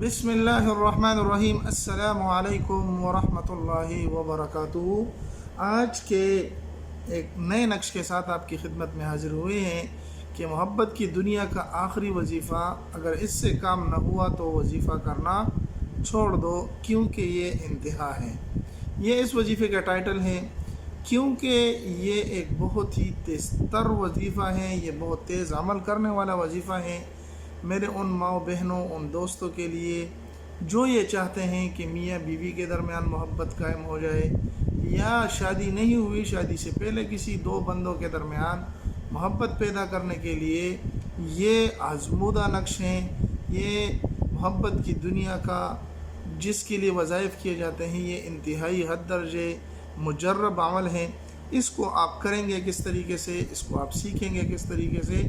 بسم اللہ الرحمن الرحیم۔ السلام علیکم ورحمۃ اللہ وبرکاتہ۔ آج کے ایک نئے نقش کے ساتھ آپ کی خدمت میں حاضر ہوئے ہیں کہ محبت کی دنیا کا آخری وظیفہ، اگر اس سے کام نہ ہوا تو وظیفہ کرنا چھوڑ دو، کیونکہ یہ انتہا ہے۔ یہ اس وظیفے کا ٹائٹل ہے، کیونکہ یہ ایک بہت ہی تیز تر وظیفہ ہے، یہ بہت تیز عمل کرنے والا وظیفہ ہے۔ میرے ان ماؤں بہنوں، ان دوستوں کے لیے جو یہ چاہتے ہیں کہ میاں بیوی کے درمیان محبت قائم ہو جائے، یا شادی نہیں ہوئی، شادی سے پہلے کسی دو بندوں کے درمیان محبت پیدا کرنے کے لیے یہ آزمودہ نقش ہیں۔ یہ محبت کی دنیا کا جس کے لیے وظائف کیے جاتے ہیں، یہ انتہائی حد درجے مجرب عمل ہے۔ اس کو آپ کریں گے کس طریقے سے، اس کو آپ سیکھیں گے کس طریقے سے،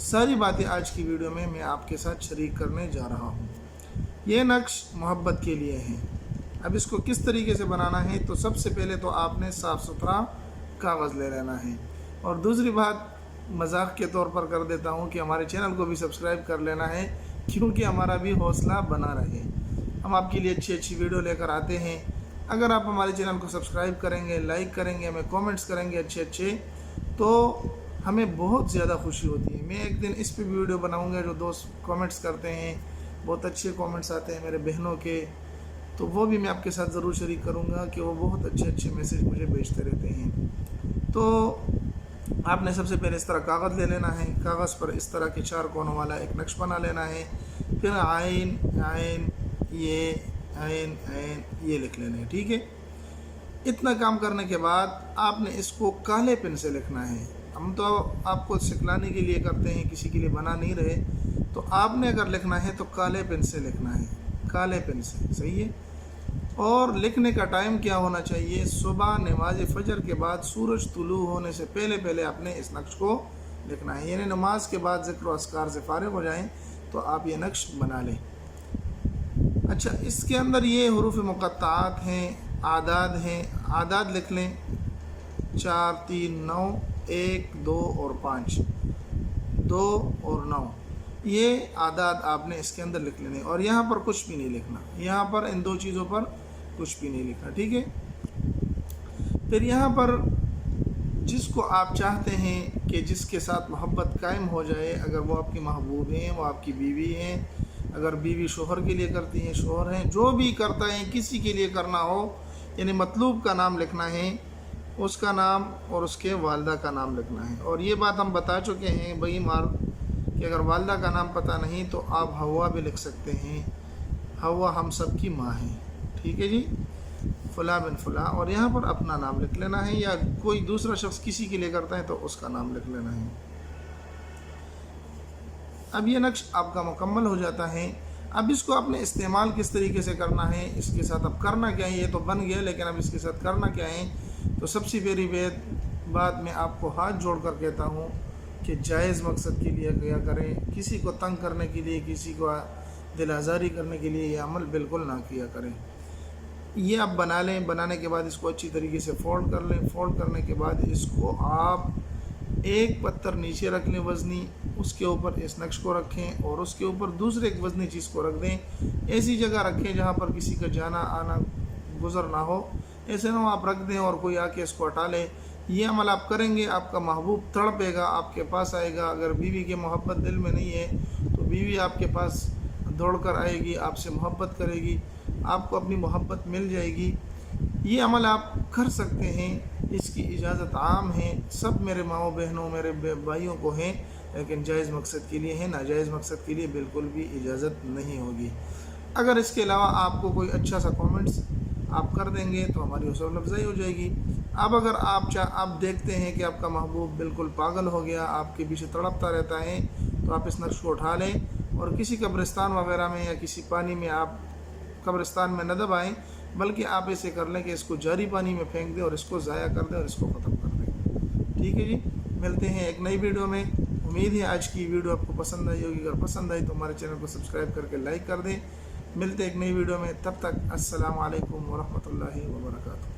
ساری باتیں آج کی ویڈیو میں آپ کے ساتھ شریک کرنے جا رہا ہوں۔ یہ نقش محبت کے لیے ہیں۔ اب اس کو کس طریقے سے بنانا ہے، تو سب سے پہلے تو آپ نے صاف ستھرا کاغذ لے لینا ہے، اور دوسری بات مذاق کے طور پر کر دیتا ہوں کہ ہمارے چینل کو بھی سبسکرائب کر لینا ہے، کیونکہ ہمارا بھی حوصلہ بنا رہے۔ ہم آپ کے لیے اچھی ویڈیو لے کر آتے ہیں۔ اگر آپ ہمارے چینل کو سبسکرائب کریں گے، لائک کریں گے، ہمیں کومنٹس کریں گے اچھے، تو ہمیں بہت زیادہ خوشی ہوتی ہے۔ میں ایک دن اس پہ بھی ویڈیو بناؤں گا، جو دوست کومنٹس کرتے ہیں، بہت اچھے کومنٹس آتے ہیں میرے بہنوں کے، تو وہ بھی میں آپ کے ساتھ ضرور شریک کروں گا کہ وہ بہت اچھے میسیج مجھے بھیجتے رہتے ہیں۔ تو آپ نے سب سے پہلے اس طرح کاغذ لے لینا ہے، کاغذ پر اس طرح کے 4 کونوں والا ایک نقش بنا لینا ہے، پھر عین عین یہ لکھ لینا ہے، ٹھیک ہے۔ اتنا کام کرنے کے بعد آپ نے اس کو کالے پن سے لکھنا ہے۔ ہم تو آپ کو سکھلانے کے لیے کرتے ہیں، کسی کے لیے بنا نہیں رہے، تو آپ نے اگر لکھنا ہے تو کالے پن سے لکھنا ہے، کالے پن سے، صحیح ہے۔ اور لکھنے کا ٹائم کیا ہونا چاہیے؟ صبح نماز فجر کے بعد سورج طلوع ہونے سے پہلے آپ نے اس نقش کو لکھنا ہے، یعنی نماز کے بعد ذکر و اذکار سے فارغ ہو جائیں تو آپ یہ نقش بنا لیں۔ اچھا، اس کے اندر یہ حروف مقطعات ہیں، اعداد ہیں، اعداد لکھ لیں، 4 3 9 1 2 اور 5، 2 اور 9، یہ اعداد آپ نے اس کے اندر لکھ لینے، اور یہاں پر کچھ بھی نہیں لکھنا، یہاں پر ان 2 چیزوں پر کچھ بھی نہیں لکھنا، ٹھیک ہے۔ پھر یہاں پر جس کو آپ چاہتے ہیں کہ جس کے ساتھ محبت قائم ہو جائے، اگر وہ آپ کی محبوب ہیں، وہ آپ کی بیوی ہیں، اگر بیوی شوہر کے لیے کرتی ہیں، شوہر ہیں، جو بھی کرتا ہے، کسی کے لیے کرنا ہو، یعنی مطلوب کا نام لکھنا ہے، اس کا نام اور اس کے والدہ کا نام لکھنا ہے۔ اور یہ بات ہم بتا چکے ہیں بھائی مار کہ اگر والدہ کا نام پتہ نہیں تو آپ حوا بھی لکھ سکتے ہیں، حوا ہم سب کی ماں ہیں، ٹھیک ہے جی، فلاں بن فلاں، اور یہاں پر اپنا نام لکھ لینا ہے، یا کوئی دوسرا شخص کسی کے لیے کرتا ہے تو اس کا نام لکھ لینا ہے۔ اب یہ نقش آپ کا مکمل ہو جاتا ہے۔ اب اس کو آپ نے استعمال کس طریقے سے کرنا ہے، اس کے ساتھ اب کرنا کیا ہے، یہ تو بن گیا، لیکن اب اس کے ساتھ کرنا کیا ہے، تو سب سے پہلی بات میں آپ کو ہاتھ جوڑ کر کہتا ہوں کہ جائز مقصد کے لیے کیا کریں، کسی کو تنگ کرنے کے لیے، کسی کو دل آزاری کرنے کے لیے یہ عمل بالکل نہ کیا کریں۔ یہ آپ بنا لیں، بنانے کے بعد اس کو اچھی طریقے سے فولڈ کر لیں، فولڈ کرنے کے بعد اس کو آپ ایک پتھر نیچے رکھ لیں وزنی، اس کے اوپر اس نقش کو رکھیں، اور اس کے اوپر دوسرے ایک وزنی چیز کو رکھ دیں، ایسی جگہ رکھیں جہاں پر کسی کا جانا آنا گزر نہ ہو، ایسے نہ آپ رکھ دیں اور کوئی آ کے اس کو ہٹا لے۔ یہ عمل آپ کریں گے، آپ کا محبوب تڑپے گا، آپ کے پاس آئے گا۔ اگر بیوی کی محبت دل میں نہیں ہے تو بیوی آپ کے پاس دوڑ کر آئے گی، آپ سے محبت کرے گی، آپ کو اپنی محبت مل جائے گی۔ یہ عمل آپ کر سکتے ہیں، اس کی اجازت عام ہے، سب میرے ماؤں بہنوں، میرے بھائیوں کو ہیں، لیکن جائز مقصد کے لیے ہے، ناجائز مقصد کے لیے بالکل بھی اجازت نہیں ہوگی۔ اگر اس کے علاوہ آپ کو کوئی اچھا سا کومنٹس آپ کر دیں گے تو ہماری حوصلہ افزائی ہو جائے گی۔ اب اگر آپ دیکھتے ہیں کہ آپ کا محبوب بالکل پاگل ہو گیا، آپ کے پیچھے تڑپتا رہتا ہے، تو آپ اس نقش کو اٹھا لیں اور کسی قبرستان وغیرہ میں یا کسی پانی میں، آپ قبرستان میں نہ دبائیں، بلکہ آپ ایسے کر لیں کہ اس کو جاری پانی میں پھینک دیں اور اس کو ضائع کر دیں اور اس کو ختم کر دیں، ٹھیک ہے جی۔ ملتے ہیں ایک نئی ویڈیو میں۔ امید ہے آج کی ویڈیو آپ کو پسند آئی ہوگی، اگر پسند آئی تو ہمارے چینل کو سبسکرائب کر کے لائک کر دیں۔ ملتے ہیں ایک نئی ویڈیو میں، تب تک السلام علیکم ورحمۃ اللہ وبرکاتہ۔